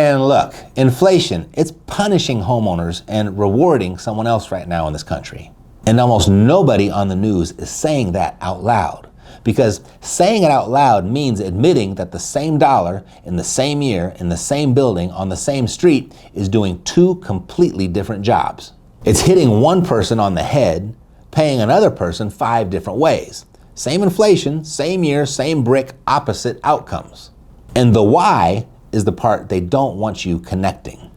And look, inflation, it's punishing homeowners and rewarding someone else right now in this country. And almost nobody on the news is saying that out loud, because saying it out loud means admitting that the same dollar in the same year, in the same building, on the same street is doing two completely different jobs. It's hitting one person on the head, paying another person 5 different ways. Same inflation, same year, same brick, opposite outcomes. And the why is the part they don't want you connecting.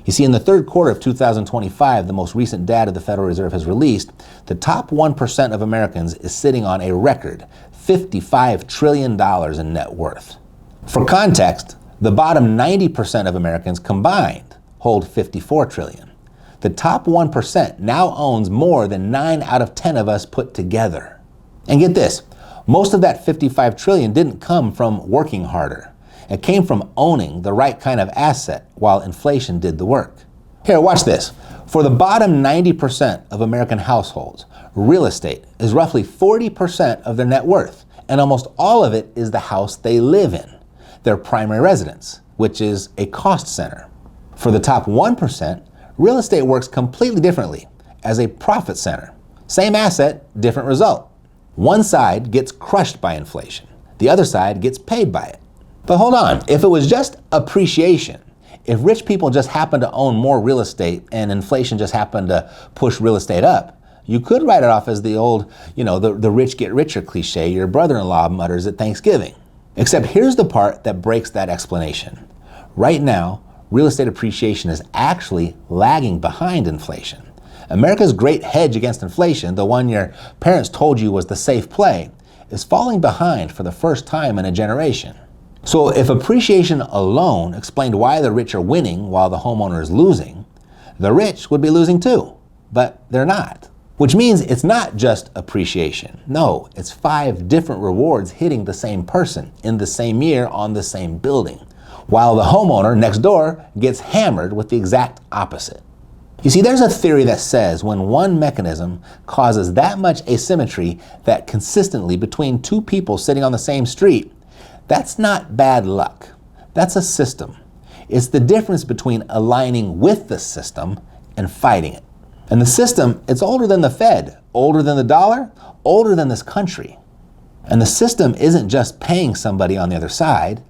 You see, in the third quarter of 2025, the most recent data the Federal Reserve has released, the top 1% of Americans is sitting on a record $55 trillion in net worth. For context, the bottom 90% of Americans combined hold $54 trillion. The top 1% now owns more than 9 out of 10 of us put together. And get this, most of that $55 trillion didn't come from working harder. It came from owning the right kind of asset while inflation did the work. Here, watch this. For the bottom 90% of American households, real estate is roughly 40% of their net worth, and almost all of it is the house they live in, their primary residence, which is a cost center. For the top 1%, real estate works completely differently, as a profit center. Same asset, different result. One side gets crushed by inflation. The other side gets paid by it. But hold on, if it was just appreciation, if rich people just happen to own more real estate and inflation just happened to push real estate up, you could write it off as the old, the rich get richer cliche your brother-in-law mutters at Thanksgiving. Except here's the part that breaks that explanation. Right now, real estate appreciation is actually lagging behind inflation. America's great hedge against inflation, the one your parents told you was the safe play, is falling behind for the first time in a generation. So if appreciation alone explained why the rich are winning while the homeowner is losing, the rich would be losing too, but they're not. Which means it's not just appreciation. No, it's 5 different rewards hitting the same person in the same year on the same building, while the homeowner next door gets hammered with the exact opposite. You see, there's a theory that says when one mechanism causes that much asymmetry that consistently between 2 people sitting on the same street, that's not bad luck. That's a system. It's the difference between aligning with the system and fighting it. And the system, it's older than the Fed, older than the dollar, older than this country. And the system isn't just paying somebody on the other side,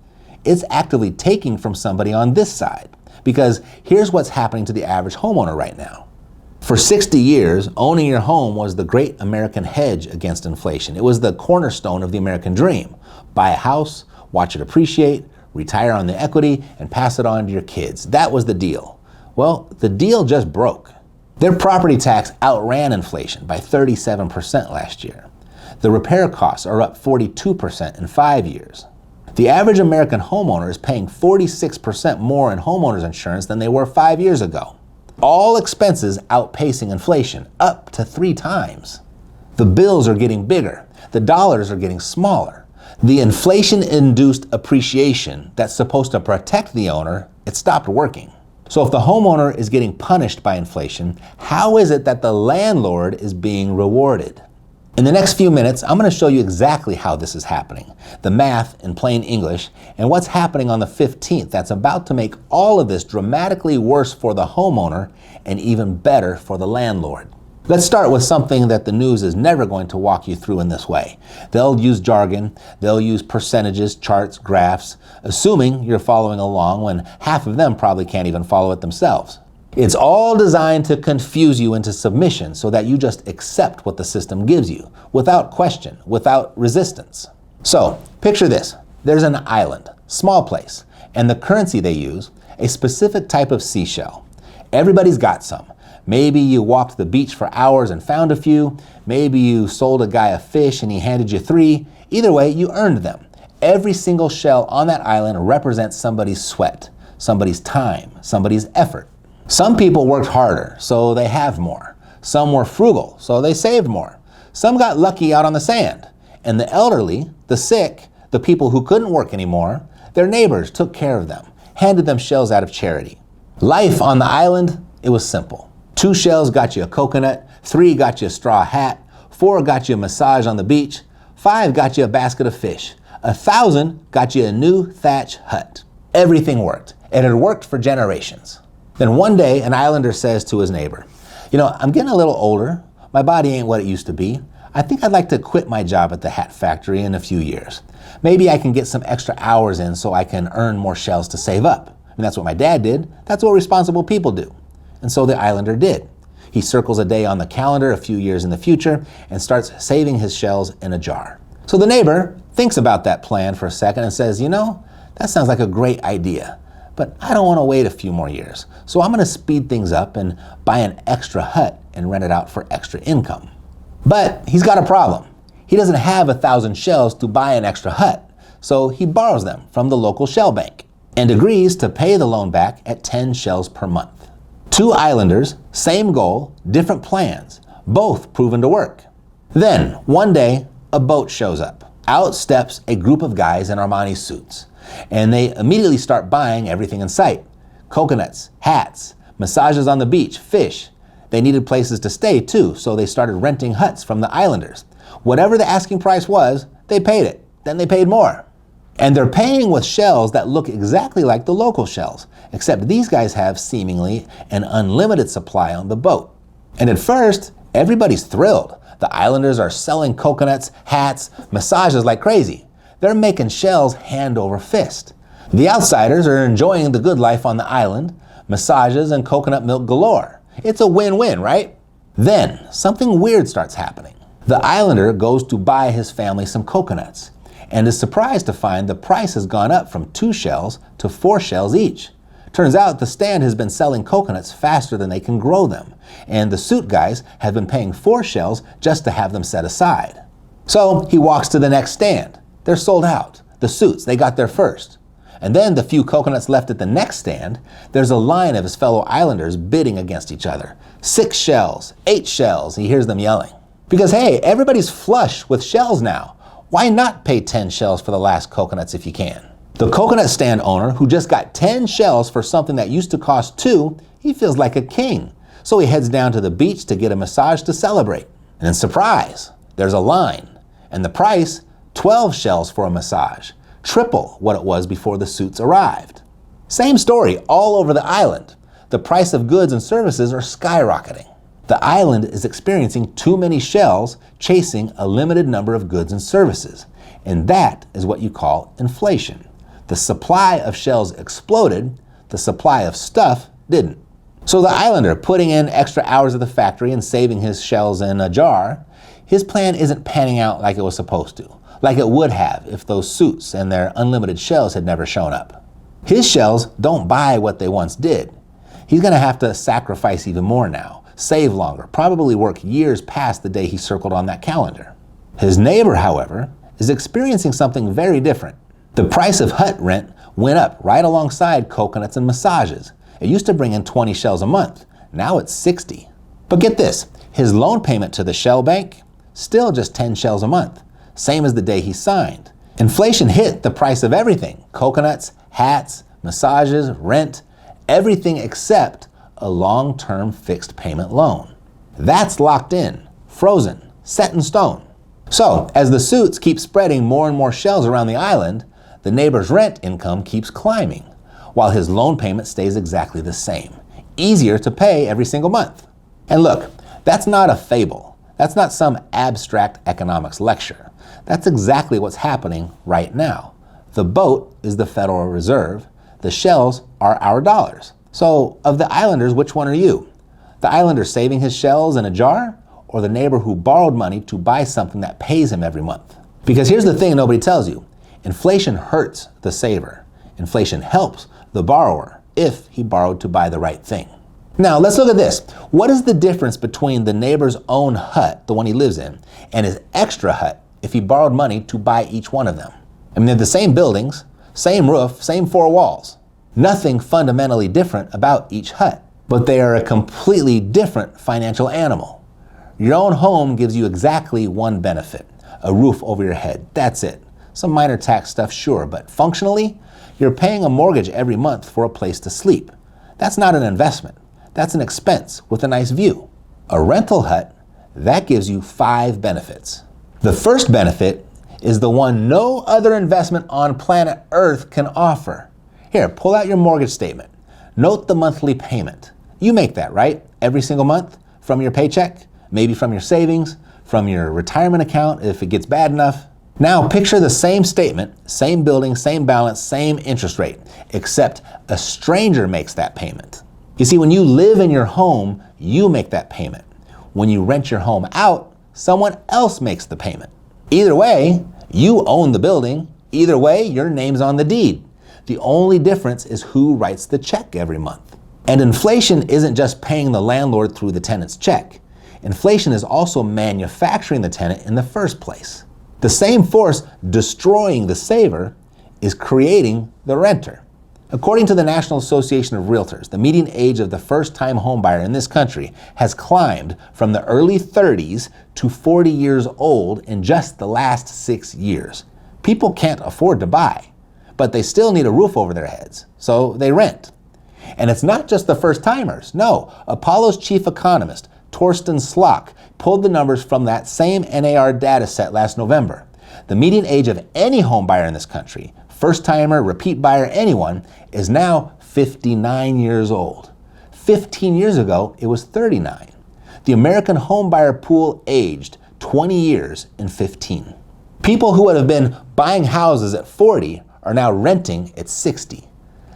it's actively taking from somebody on this side. Because here's what's happening to the average homeowner right now. For 60 years, owning your home was the great American hedge against inflation. It was the cornerstone of the American dream. Buy a house, watch it appreciate, retire on the equity, and pass it on to your kids. That was the deal. Well, the deal just broke. Their property tax outran inflation by 37% last year. The repair costs are up 42% in 5 years. The average American homeowner is paying 46% more in homeowners insurance than they were 5 years ago. All expenses outpacing inflation, up to 3 times. The bills are getting bigger. The dollars are getting smaller. The inflation-induced appreciation that's supposed to protect the owner, it stopped working. So if the homeowner is getting punished by inflation, how is it that the landlord is being rewarded? In the next few minutes, I'm going to show you exactly how this is happening, the math in plain English, and what's happening on the 15th that's about to make all of this dramatically worse for the homeowner and even better for the landlord. Let's start with something that the news is never going to walk you through in this way. They'll use jargon, they'll use percentages, charts, graphs, assuming you're following along when half of them probably can't even follow it themselves. It's all designed to confuse you into submission so that you just accept what the system gives you, without question, without resistance. So, picture this. There's an island, small place, and the currency they use, a specific type of seashell. Everybody's got some. Maybe you walked the beach for hours and found a few. Maybe you sold a guy a fish and he handed you 3. Either way, you earned them. Every single shell on that island represents somebody's sweat, somebody's time, somebody's effort. Some people worked harder, so they have more. Some were frugal, so they saved more. Some got lucky out on the sand. And the elderly, the sick, the people who couldn't work anymore, their neighbors took care of them, handed them shells out of charity. Life on the island, it was simple. 2 shells got you a coconut, 3 got you a straw hat, 4 got you a massage on the beach, 5 got you a basket of fish, 1,000 got you a new thatch hut. Everything worked. It had worked for generations. Then one day, an islander says to his neighbor, I'm getting a little older. My body ain't what it used to be. I think I'd like to quit my job at the hat factory in a few years. Maybe I can get some extra hours in so I can earn more shells to save up. That's what my dad did. That's what responsible people do. And so the islander did. He circles a day on the calendar a few years in the future and starts saving his shells in a jar. So the neighbor thinks about that plan for a second and says, that sounds like a great idea, but I don't want to wait a few more years. So I'm going to speed things up and buy an extra hut and rent it out for extra income. But he's got a problem. He doesn't have 1,000 shells to buy an extra hut, so he borrows them from the local shell bank and agrees to pay the loan back at 10 shells per month. Two islanders, same goal, different plans, both proven to work. Then, one day, a boat shows up. Out steps a group of guys in Armani suits, and they immediately start buying everything in sight. Coconuts, hats, massages on the beach, fish. They needed places to stay too, so they started renting huts from the islanders. Whatever the asking price was, they paid it. Then they paid more. And they're paying with shells that look exactly like the local shells, except these guys have seemingly an unlimited supply on the boat. And at first, everybody's thrilled. The islanders are selling coconuts, hats, massages like crazy. They're making shells hand over fist. The outsiders are enjoying the good life on the island, massages and coconut milk galore. It's a win-win, right? Then, something weird starts happening. The islander goes to buy his family some coconuts and is surprised to find the price has gone up from 2 shells to 4 shells each. Turns out the stand has been selling coconuts faster than they can grow them, and the suit guys have been paying 4 shells just to have them set aside. So he walks to the next stand. They're sold out. The suits, they got there first. And then the few coconuts left at the next stand, there's a line of his fellow islanders bidding against each other. 6 shells, 8 shells, he hears them yelling. Because hey, everybody's flush with shells now. Why not pay 10 shells for the last coconuts if you can? The coconut stand owner, who just got 10 shells for something that used to cost 2, he feels like a king. So he heads down to the beach to get a massage to celebrate. And then surprise, there's a line. And the price, 12 shells for a massage. Triple what it was before the suits arrived. Same story all over the island. The price of goods and services are skyrocketing. The island is experiencing too many shells chasing a limited number of goods and services. And that is what you call inflation. The supply of shells exploded, the supply of stuff didn't. So the islander, putting in extra hours at the factory and saving his shells in a jar, his plan isn't panning out like it was supposed to, like it would have if those suits and their unlimited shells had never shown up. His shells don't buy what they once did. He's going to have to sacrifice even more now, save longer, probably work years past the day he circled on that calendar. His neighbor, however, is experiencing something very different. The price of hut rent went up right alongside coconuts and massages. It used to bring in 20 shells a month. Now it's 60. But get this, his loan payment to the shell bank, still just 10 shells a month. Same as the day he signed. Inflation hit the price of everything. Coconuts, hats, massages, rent, everything except a long-term fixed payment loan. That's locked in, frozen, set in stone. So, as the suits keep spreading more and more shells around the island, the neighbor's rent income keeps climbing, while his loan payment stays exactly the same. Easier to pay every single month. And look, that's not a fable. That's not some abstract economics lecture. That's exactly what's happening right now. The boat is the Federal Reserve. The shells are our dollars. So, of the islanders, which one are you? The islander saving his shells in a jar, or the neighbor who borrowed money to buy something that pays him every month? Because here's the thing nobody tells you. Inflation hurts the saver. Inflation helps the borrower if he borrowed to buy the right thing. Now, let's look at this. What is the difference between the neighbor's own hut, the one he lives in, and his extra hut if he borrowed money to buy each one of them? I mean, they're the same buildings, same roof, same 4 walls. Nothing fundamentally different about each hut, but they are a completely different financial animal. Your own home gives you exactly one benefit, a roof over your head. That's it. Some minor tax stuff, sure, but functionally, you're paying a mortgage every month for a place to sleep. That's not an investment. That's an expense with a nice view. A rental hut, that gives you 5 benefits. The first benefit is the one no other investment on planet Earth can offer. Here, pull out your mortgage statement. Note the monthly payment. You make that, right? Every single month from your paycheck, maybe from your savings, from your retirement account if it gets bad enough. Now picture the same statement, same building, same balance, same interest rate, except a stranger makes that payment. You see, when you live in your home, you make that payment. When you rent your home out, someone else makes the payment. Either way, you own the building. Either way, your name's on the deed. The only difference is who writes the check every month. And inflation isn't just paying the landlord through the tenant's check. Inflation is also manufacturing the tenant in the first place. The same force destroying the saver is creating the renter. According to the National Association of Realtors, the median age of the first-time homebuyer in this country has climbed from the early 30s to 40 years old in just the last 6 years. People can't afford to buy, but they still need a roof over their heads, so they rent. And it's not just the first-timers. No, Apollo's chief economist, Torsten Slok, pulled the numbers from that same NAR data set last November. The median age of any home buyer in this country, first-timer, repeat buyer, anyone, is now 59 years old. 15 years ago, it was 39. The American home buyer pool aged 20 years in 15. People who would have been buying houses at 40 are now renting at 60.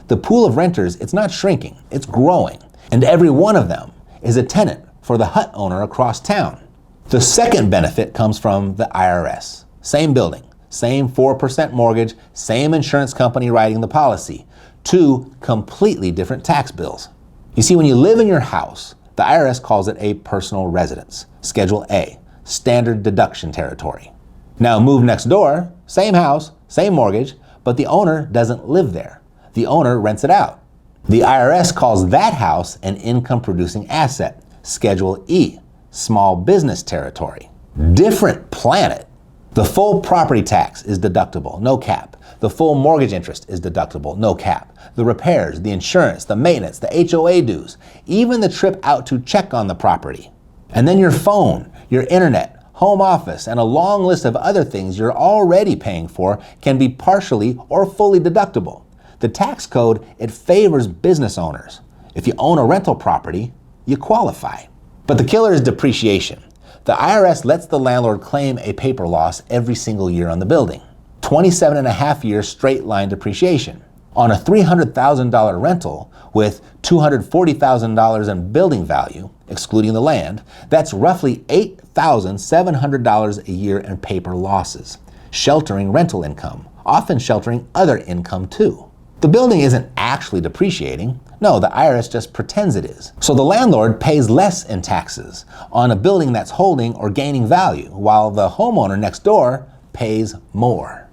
The pool of renters, it's not shrinking, it's growing. And every one of them is a tenant for the hut owner across town. The second benefit comes from the IRS. Same building, same 4% mortgage, same insurance company writing the policy. Two completely different tax bills. You see, when you live in your house, the IRS calls it a personal residence, Schedule A, standard deduction territory. Now move next door, same house, same mortgage, but the owner doesn't live there. The owner rents it out. The IRS calls that house an income-producing asset, Schedule E, small business territory. Different planet. The full property tax is deductible, no cap. The full mortgage interest is deductible, no cap. The repairs, the insurance, the maintenance, the HOA dues, even the trip out to check on the property. And then your phone, your internet, home office, and a long list of other things you're already paying for can be partially or fully deductible. The tax code, it favors business owners. If you own a rental property, you qualify. But the killer is depreciation. The IRS lets the landlord claim a paper loss every single year on the building. 27 and a half years straight line depreciation. On a $300,000 rental with $240,000 in building value, excluding the land, that's roughly $8,700 a year in paper losses, sheltering rental income, often sheltering other income too. The building isn't actually depreciating. No, the IRS just pretends it is. So the landlord pays less in taxes on a building that's holding or gaining value, while the homeowner next door pays more.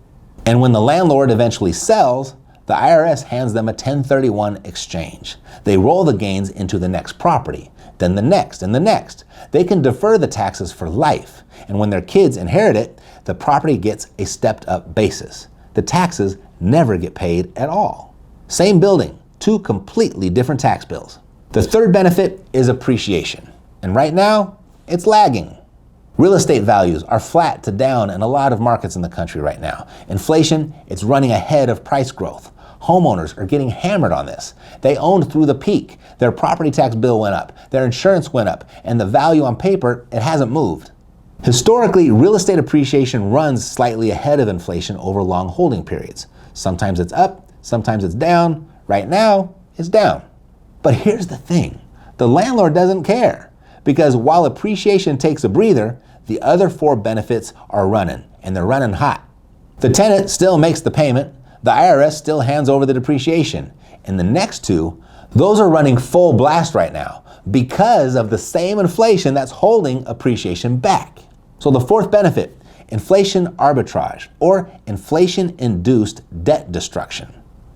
And when the landlord eventually sells, the IRS hands them a 1031 exchange. They roll the gains into the next property, then the next and the next. They can defer the taxes for life, and when their kids inherit it, the property gets a stepped-up basis. The taxes never get paid at all. Same building, two completely different tax bills. The third benefit is appreciation, and right now, it's lagging. Real estate values are flat to down in a lot of markets in the country right now. Inflation, it's running ahead of price growth. Homeowners are getting hammered on this. They owned through the peak. Their property tax bill went up, their insurance went up, and the value on paper, it hasn't moved. Historically, real estate appreciation runs slightly ahead of inflation over long holding periods. Sometimes it's up, sometimes it's down. Right now, it's down. But here's the thing. The landlord doesn't care, because while appreciation takes a breather, the other four benefits are running, and they're running hot. The tenant still makes the payment, the IRS still hands over the depreciation, and the next two, those are running full blast right now because of the same inflation that's holding appreciation back. So the fourth benefit, inflation arbitrage, or inflation-induced debt destruction.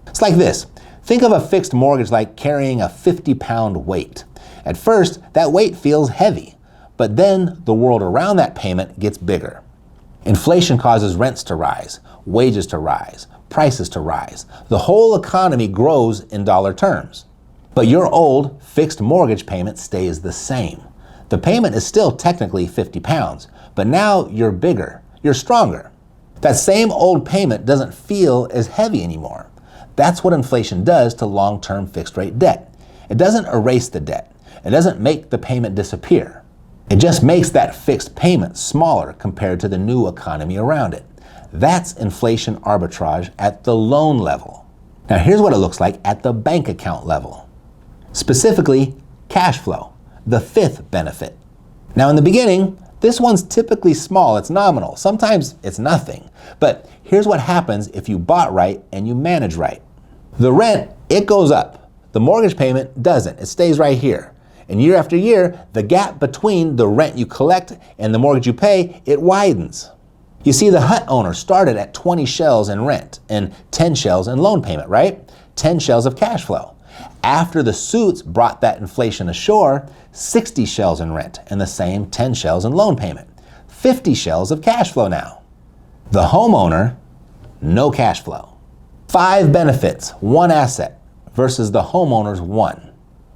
It's like this. Think of a fixed mortgage like carrying a 50-pound weight. At first, that weight feels heavy, but then the world around that payment gets bigger. Inflation causes rents to rise, wages to rise, prices to rise. The whole economy grows in dollar terms. But your old fixed mortgage payment stays the same. The payment is still technically 50 pounds, but now you're bigger, you're stronger. That same old payment doesn't feel as heavy anymore. That's what inflation does to long-term fixed-rate debt. It doesn't erase the debt. It doesn't make the payment disappear. It just makes that fixed payment smaller compared to the new economy around it. That's inflation arbitrage at the loan level. Now here's what it looks like at the bank account level. Specifically, cash flow, the fifth benefit. Now in the beginning, this one's typically small, it's nominal. Sometimes it's nothing. But here's what happens if you bought right and you manage right. The rent, it goes up. The mortgage payment doesn't. It stays right here. And year after year, the gap between the rent you collect and the mortgage you pay, it widens. You see, the hut owner started at 20 shells in rent and 10 shells in loan payment, right? 10 shells of cash flow. After the suits brought that inflation ashore, 60 shells in rent and the same 10 shells in loan payment. 50 shells of cash flow now. The homeowner, no cash flow. 5 benefits, 1 asset versus the homeowner's 1.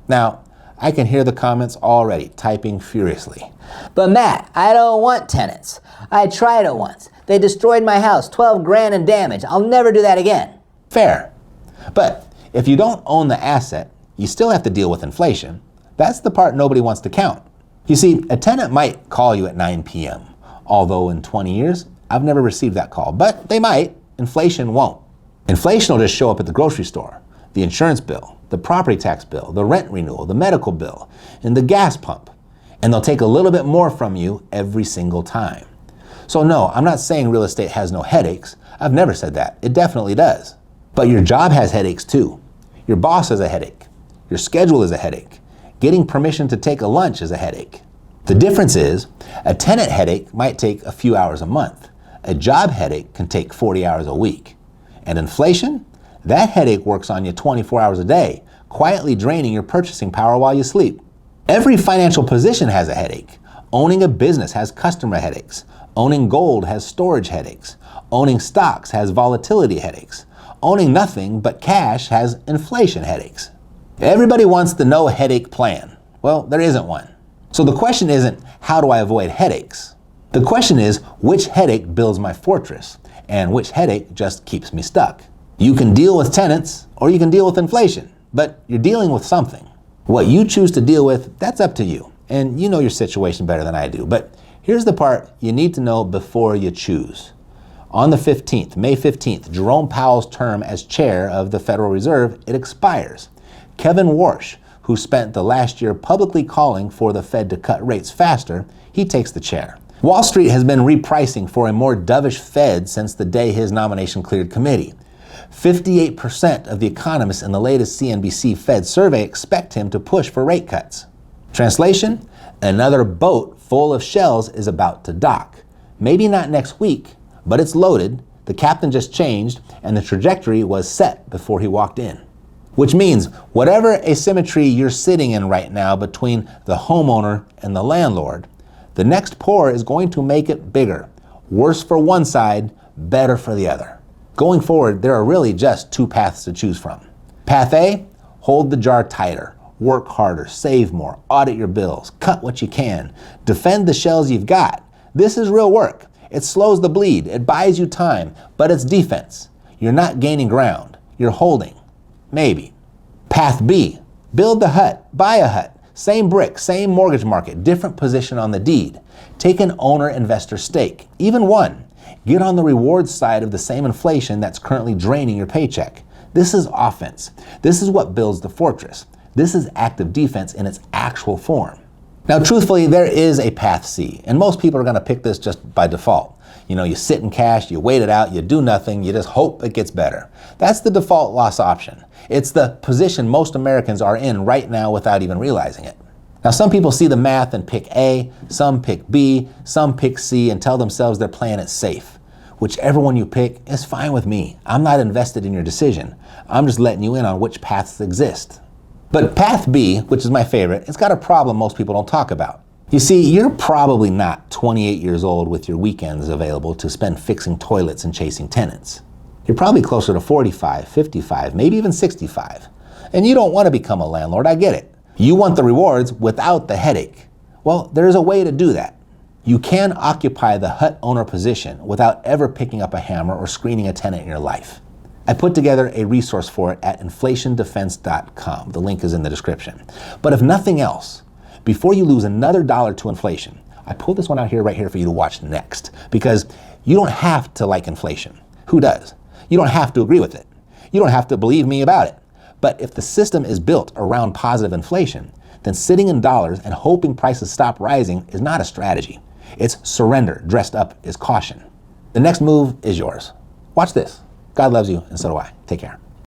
Now, I can hear the comments already typing furiously. But Matt, I don't want tenants. I tried it once. They destroyed my house, 12 grand in damage. I'll never do that again. Fair. But if you don't own the asset, you still have to deal with inflation. That's the part nobody wants to count. You see, a tenant might call you at 9 p.m., although in 20 years, I've never received that call. But they might. Inflation won't. Inflation will just show up at the grocery store, the insurance bill, the property tax bill, the rent renewal, the medical bill, and the gas pump. And they'll take a little bit more from you every single time. So no, I'm not saying real estate has no headaches. I've never said that. It definitely does. But your job has headaches too. Your boss has a headache. Your schedule is a headache. Getting permission to take a lunch is a headache. The difference is, a tenant headache might take a few hours a month. A job headache can take 40 hours a week. And inflation? That headache works on you 24 hours a day, quietly draining your purchasing power while you sleep. Every financial position has a headache. Owning a business has customer headaches. Owning gold has storage headaches. Owning stocks has volatility headaches. Owning nothing but cash has inflation headaches. Everybody wants the no headache plan. Well, there isn't one. So the question isn't, how do I avoid headaches? The question is, which headache builds my fortress and which headache just keeps me stuck? You can deal with tenants or you can deal with inflation, but you're dealing with something. What you choose to deal with, that's up to you. And you know your situation better than I do. But here's the part you need to know before you choose. On the 15th, May 15th, Jerome Powell's term as chair of the Federal Reserve, it expires. Kevin Warsh, who spent the last year publicly calling for the Fed to cut rates faster, he takes the chair. Wall Street has been repricing for a more dovish Fed since the day his nomination cleared committee. 58% of the economists in the latest CNBC Fed survey expect him to push for rate cuts. Translation, another boat full of shells is about to dock. Maybe not next week, but it's loaded, the captain just changed, and the trajectory was set before he walked in. Which means whatever asymmetry you're sitting in right now between the homeowner and the landlord, the next pour is going to make it bigger. Worse for one side, better for the other. Going forward, there are really just 2 paths to choose from. Path A, hold the jar tighter, work harder, save more, audit your bills, cut what you can, defend the shells you've got. This is real work. It slows the bleed, it buys you time, but it's defense. You're not gaining ground, you're holding. Maybe. Path B, build the hut, buy a hut, same brick, same mortgage market, different position on the deed. Take an owner-investor stake, even one. Get on the reward side of the same inflation that's currently draining your paycheck. This is offense. This is what builds the fortress. This is active defense in its actual form. Now, truthfully, there is a path C, and most people are going to pick this just by default. You know, you sit in cash, you wait it out, you do nothing, you just hope it gets better. That's the default loss option. It's the position most Americans are in right now without even realizing it. Now, some people see the math and pick A, some pick B, some pick C and tell themselves they're playing it safe. Whichever one you pick is fine with me. I'm not invested in your decision. I'm just letting you in on which paths exist. But path B, which is my favorite, it's got a problem most people don't talk about. You see, you're probably not 28 years old with your weekends available to spend fixing toilets and chasing tenants. You're probably closer to 45, 55, maybe even 65. And you don't want to become a landlord, I get it. You want the rewards without the headache. Well, there's a way to do that. You can occupy the hut owner position without ever picking up a hammer or screening a tenant in your life. I put together a resource for it at inflationdefense.com. The link is in the description. But if nothing else, before you lose another dollar to inflation, I pulled this one out here right here for you to watch next, because you don't have to like inflation. Who does? You don't have to agree with it. You don't have to believe me about it. But if the system is built around positive inflation, then sitting in dollars and hoping prices stop rising is not a strategy. It's surrender dressed up as caution. The next move is yours. Watch this. God loves you, and so do I. Take care.